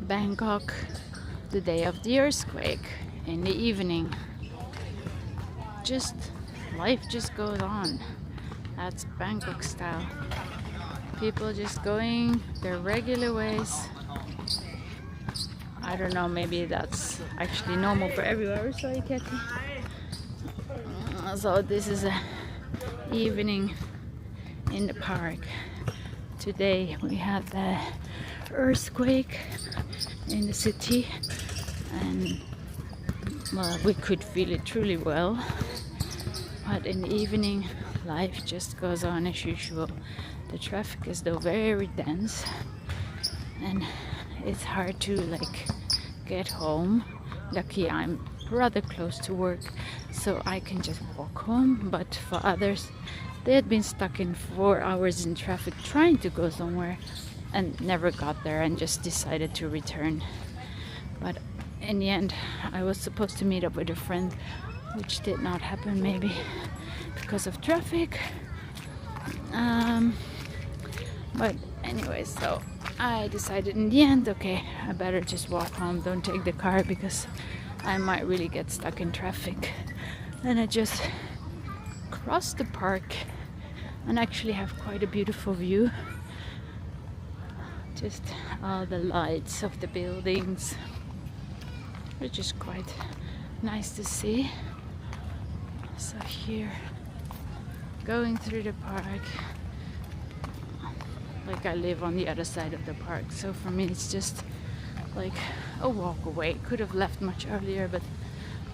Bangkok, the day of the earthquake, in the evening. Just life just goes on. That's Bangkok style. People just going their regular ways. I don't know, maybe that's actually normal for everywhere. Sorry, Kathy. So this is a evening in the park. Today we had the earthquake in the city, and well, we could feel it truly well. But in the evening, life just goes on as usual. The traffic is though very dense, and it's hard to get home. Lucky I'm rather close to work, so I can just walk home. But for others, they had been stuck in 4 hours in traffic trying to go somewhere and never got there and just decided to return. But in the end, I was supposed to meet up with a friend, which did not happen, maybe because of traffic. But anyway, so I decided in the end, okay, I better just walk home, don't take the car, because I might really get stuck in traffic. And I just crossed the park and actually have quite a beautiful view. Just all the lights of the buildings, which is quite nice to see. So here, going through the park, like I live on the other side of the park, so for me it's just like a walk away. Could have left much earlier, but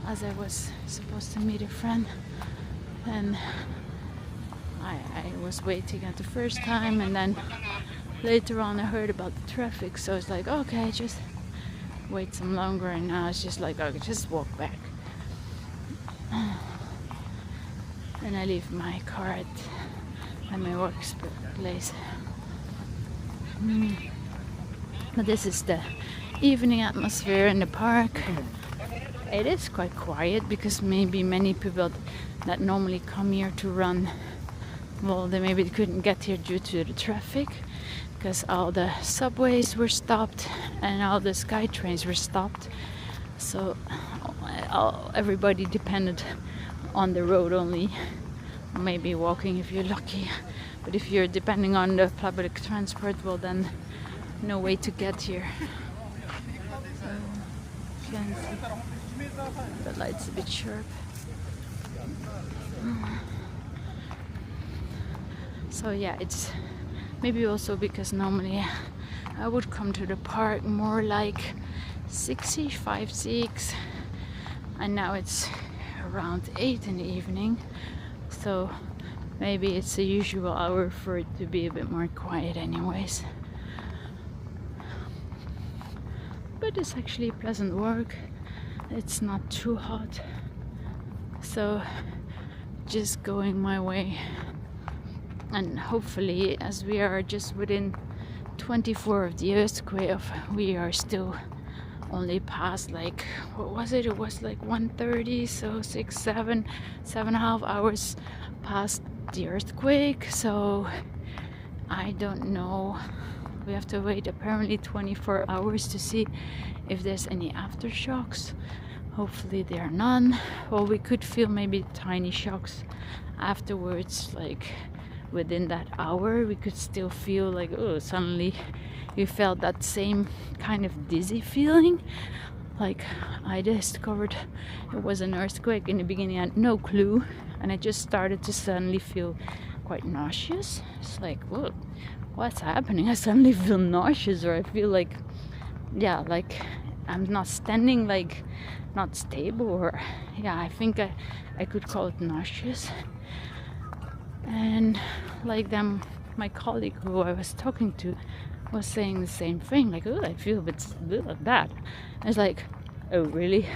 as I was supposed to meet a friend, and I was waiting at the first time, and then later on I heard about the traffic, so it's like, okay, just wait some longer, and now it's just like, okay, just walk back. And I leave my car at my workplace. But this is the evening atmosphere in the park. It is quite quiet because maybe many people that normally come here to run, well, they maybe couldn't get here due to the traffic, because all the subways were stopped and all the sky trains were stopped. So everybody depended on the road only, maybe walking if you're lucky. But if you're depending on the public transport, well, then no way to get here. So you can see the light's a bit sharp. So yeah, it's maybe also because normally I would come to the park more like 6ish, 5, 6, and now it's around 8 in the evening. So maybe it's the usual hour for it to be a bit more quiet anyways. But it's actually pleasant work. It's not too hot. So just going my way. And hopefully, as we are just within 24 of the earthquake, we are still only past, like, what was it? It was like 1:30, so 6, 7.5 hours past the earthquake. So I don't know. We have to wait apparently 24 hours to see if there's any aftershocks. Hopefully there are none. Well, we could feel maybe tiny shocks afterwards, like within that hour. We could still feel like, oh, suddenly you felt that same kind of dizzy feeling. Like, I discovered it was an earthquake in the beginning. I had no clue, and I just started to suddenly feel quite nauseous. It's like, whoa, what's happening? I suddenly feel nauseous, or I feel like, yeah, like I'm not standing, like not stable, or yeah, I think I could call it nauseous. And like them, my colleague who I was talking to was saying the same thing, like, oh, I feel a bit bad. I was like, oh really?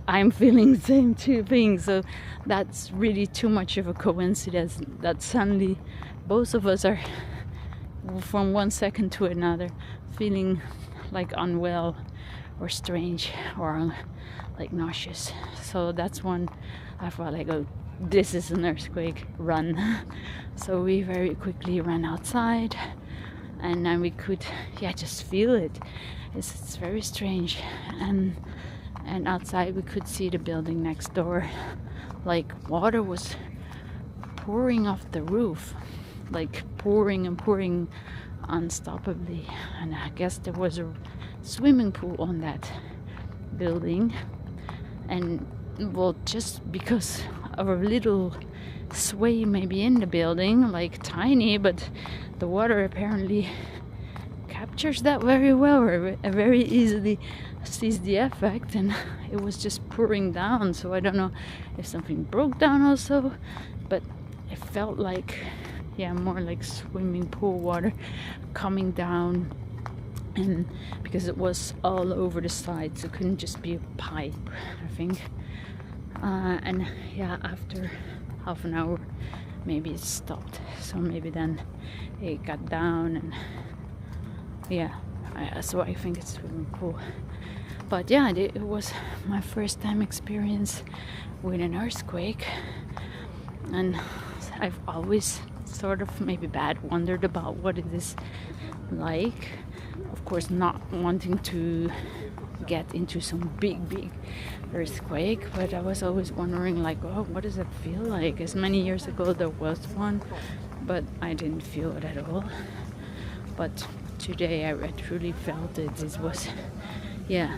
I'm feeling the same two things. So that's really too much of a coincidence that suddenly both of us are from one second to another feeling like unwell or strange or like nauseous. So that's one I felt like, oh, this is an earthquake, run. So we very quickly ran outside, and then we could just feel it. It's very strange. And outside we could see the building next door. Like water was pouring off the roof, like pouring and pouring unstoppably. And I guess there was a swimming pool on that building, and well, just because of a little sway maybe in the building, like tiny, but the water apparently captures that very well, or very easily sees the effect, and it was just pouring down. So I don't know if something broke down also, but it felt like more like swimming pool water coming down, and because it was all over the side, so it couldn't just be a pipe, I think. And after half an hour maybe it stopped, so maybe then it got down, and so I think it's swimming pool. But it was my first time experience with an earthquake, and I've always sort of maybe wondered about what it is like. Of course, not wanting to get into some big earthquake, but I was always wondering, like, oh, what does it feel like? As many years ago there was one, but I didn't feel it at all. But today I truly felt it. It was a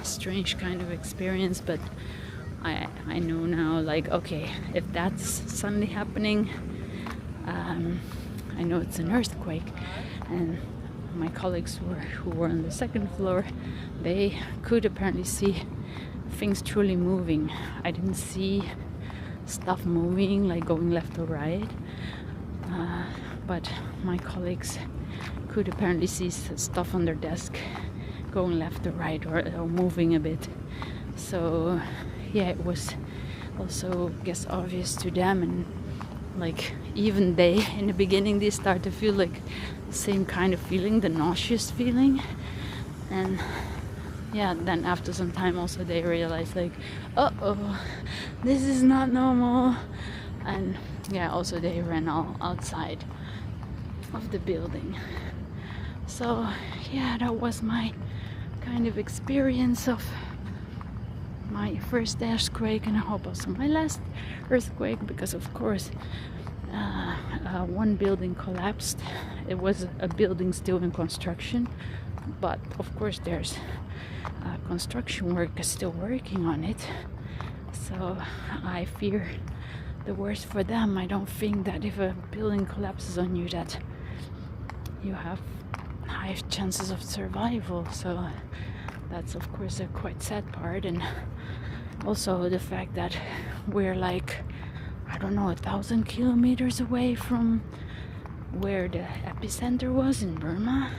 strange kind of experience, but I know now, like, okay, if that's suddenly happening, I know it's an earthquake. And my colleagues who were on the second floor, they could apparently see things truly moving. I didn't see stuff moving, like going left or right, but my colleagues could apparently see stuff on their desk going left or right, or moving a bit. So it was also, I guess, obvious to them, and like even they in the beginning they start to feel like the same kind of feeling, the nauseous feeling. And then after some time also they realize, like, uh-oh, this is not normal. And also they ran all outside of the building. So that was my kind of experience of my first earthquake, and I hope also my last earthquake, because of course one building collapsed. It was a building still in construction, but of course there's construction workers still working on it, so I fear the worst for them. I don't think that if a building collapses on you that you have high chances of survival. So that's of course a quite sad part. And also the fact that we're like, I don't know, 1,000 kilometers away from where the epicenter was in Burma.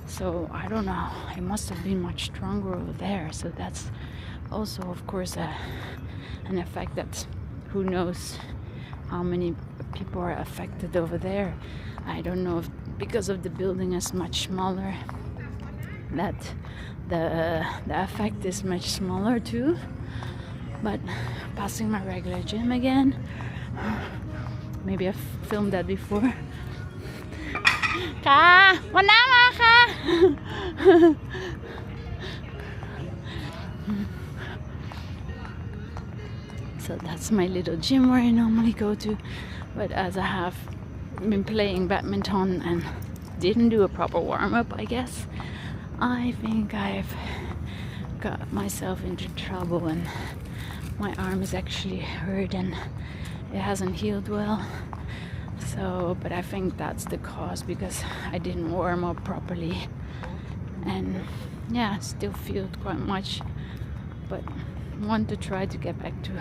So I don't know, it must have been much stronger over there. So that's also of course an effect that who knows how many people are affected over there. I don't know if because of the building is much smaller that the effect is much smaller too. But passing my regular gym again, maybe I've filmed that before. Ka, wanama ka. So that's my little gym where I normally go to. But as I have been playing badminton and didn't do a proper warm-up, I guess, I think I've got myself into trouble, and my arm is actually hurt and it hasn't healed well. So, but I think that's the cause, because I didn't warm up properly, and still feel it quite much, but want to try to get back to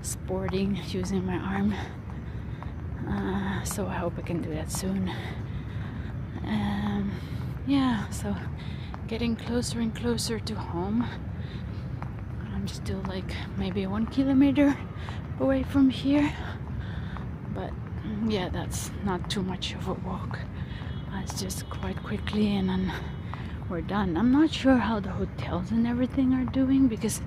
sporting using my arm. So I hope I can do that soon. So getting closer and closer to home. I'm still like maybe 1 kilometer away from here, but that's not too much of a walk. It's just quite quickly and then we're done. I'm not sure how the hotels and everything are doing, because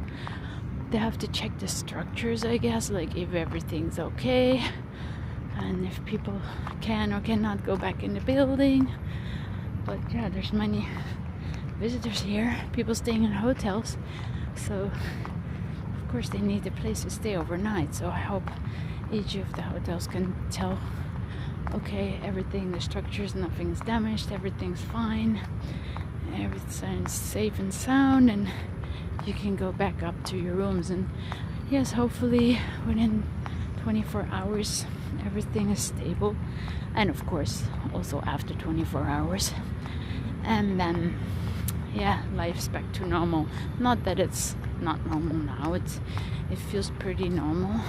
they have to check the structures, I guess, like if everything's okay and if people can or cannot go back in the building. But yeah, there's many visitors here, people staying in hotels, so of course they need a place to stay overnight. So I hope each of the hotels can tell, okay, everything, the structures, nothing's damaged, everything's fine, everything's safe and sound, and you can go back up to your rooms. And yes, hopefully within 24 hours everything is stable, and of course also after 24 hours, and then yeah, life's back to normal. Not that it's not normal now, it feels pretty normal,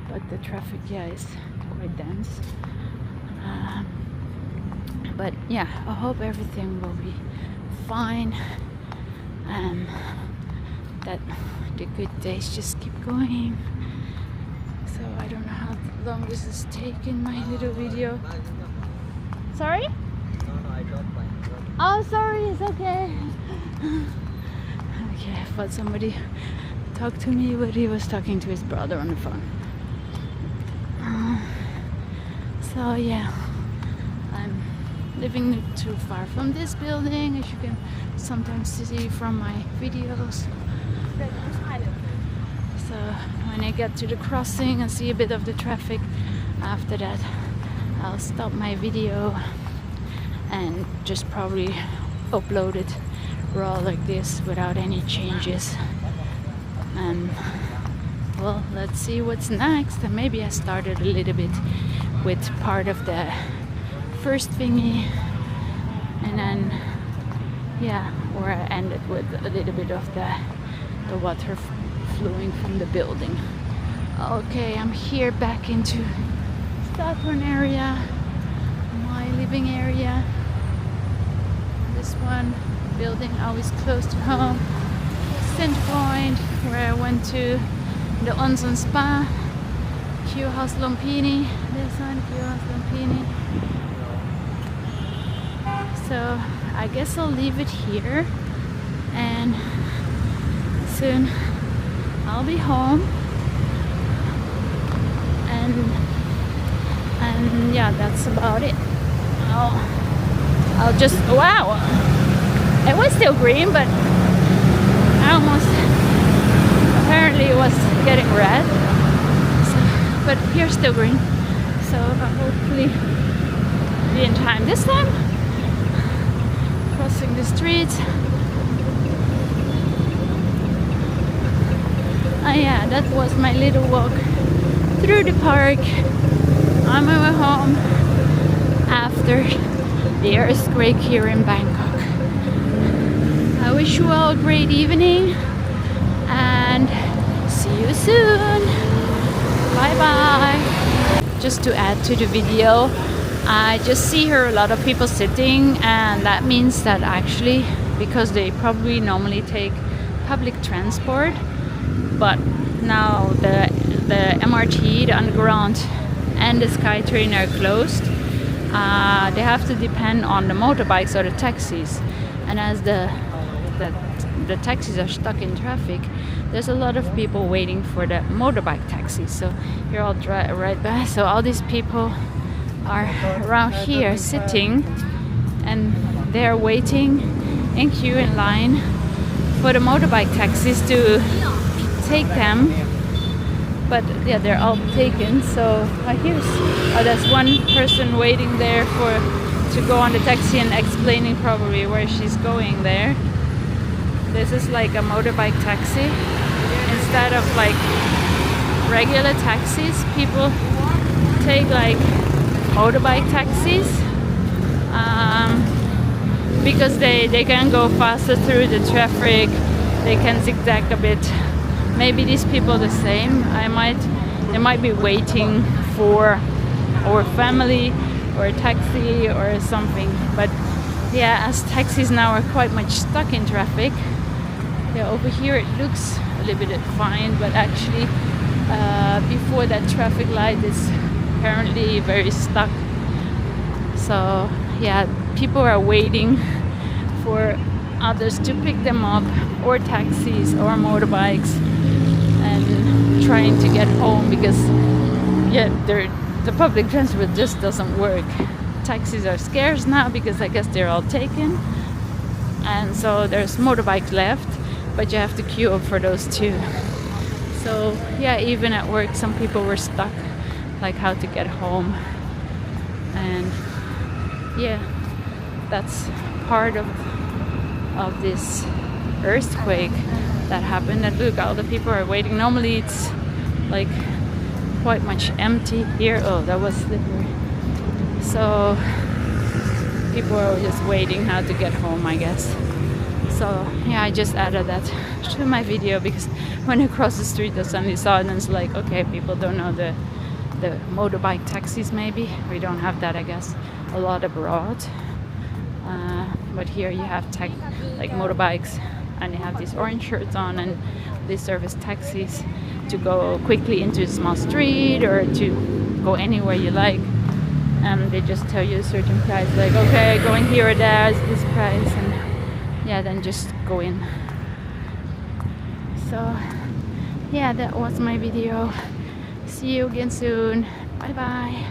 but the traffic, yeah, is quite dense. But yeah, I hope everything will be fine, and that the good days just keep going. So I don't know how long this is taking, my little video. Sorry? Oh, sorry, it's okay. Okay, I thought somebody talked to me, but he was talking to his brother on the phone. So yeah, I'm living not too far from this building, as you can sometimes see from my videos. So when I get to the crossing and see a bit of the traffic, after that I'll stop my video and just probably upload it raw like this without any changes. And well, let's see what's next. And maybe I started a little bit with part of the first thingy, and then yeah, or I ended with a little bit of the water flowing from the building. Okay, I'm here back into southern area, my living area. This one building always close to home. Center Point, where I went to the onsen spa. Q House Lumphini. This one, Q House Lumphini. So I guess I'll leave it here, and soon I'll be home. And yeah, that's about it. I'll just, wow, it was still green, but I almost, apparently it was getting red, so, but here's still green, so I'll hopefully be in time this time. Crossing the streets. Yeah, that was my little walk through the park on my way home after the earthquake here in Bangkok. I wish you all a great evening, and see you soon. Bye bye. Just to add to the video, I just see here a lot of people sitting, and that means that actually, because they probably normally take public transport, but now the MRT, the underground, and the SkyTrain are closed. They have to depend on the motorbikes or the taxis, and as the taxis are stuck in traffic, there's a lot of people waiting for the motorbike taxis. So here I'll drive right by. So all these people are around here sitting, and they're waiting in queue in line for the motorbike taxis to take them. But yeah, they're all taken. So there's one person waiting there to go on the taxi and explaining probably where she's going there. This is like a motorbike taxi instead of like regular taxis. People take like motorbike taxis because they can go faster through the traffic. They can zigzag a bit. Maybe these people the same. They might be waiting for our family or a taxi or something. But yeah, as taxis now are quite much stuck in traffic. Yeah, over here it looks a little bit fine, but actually before that traffic light is apparently very stuck. So yeah, people are waiting for others to pick them up, or taxis or motorbikes, and trying to get home because yeah, the public transport just doesn't work. taxis are scarce now because I guess they're all taken, and so there's motorbikes left, but you have to queue up for those too. So yeah, even at work some people were stuck, like how to get home. And yeah, that's part of this earthquake that happened. And look, all the people are waiting. Normally it's like quite much empty here. Oh, that was slippery. So people are just waiting how to get home, I guess. So yeah, I just added that to my video because when I crossed the street I suddenly saw it and it's like, okay, people don't know the motorbike taxis. Maybe we don't have that, I guess, a lot abroad, but here you have like motorbikes, and you have these orange shirts on, and they serve as taxis to go quickly into a small street or to go anywhere you like, and they just tell you a certain price, like, okay, going here or there is this price, and yeah, then just go in. So yeah, that was my video. See you again soon. Bye bye.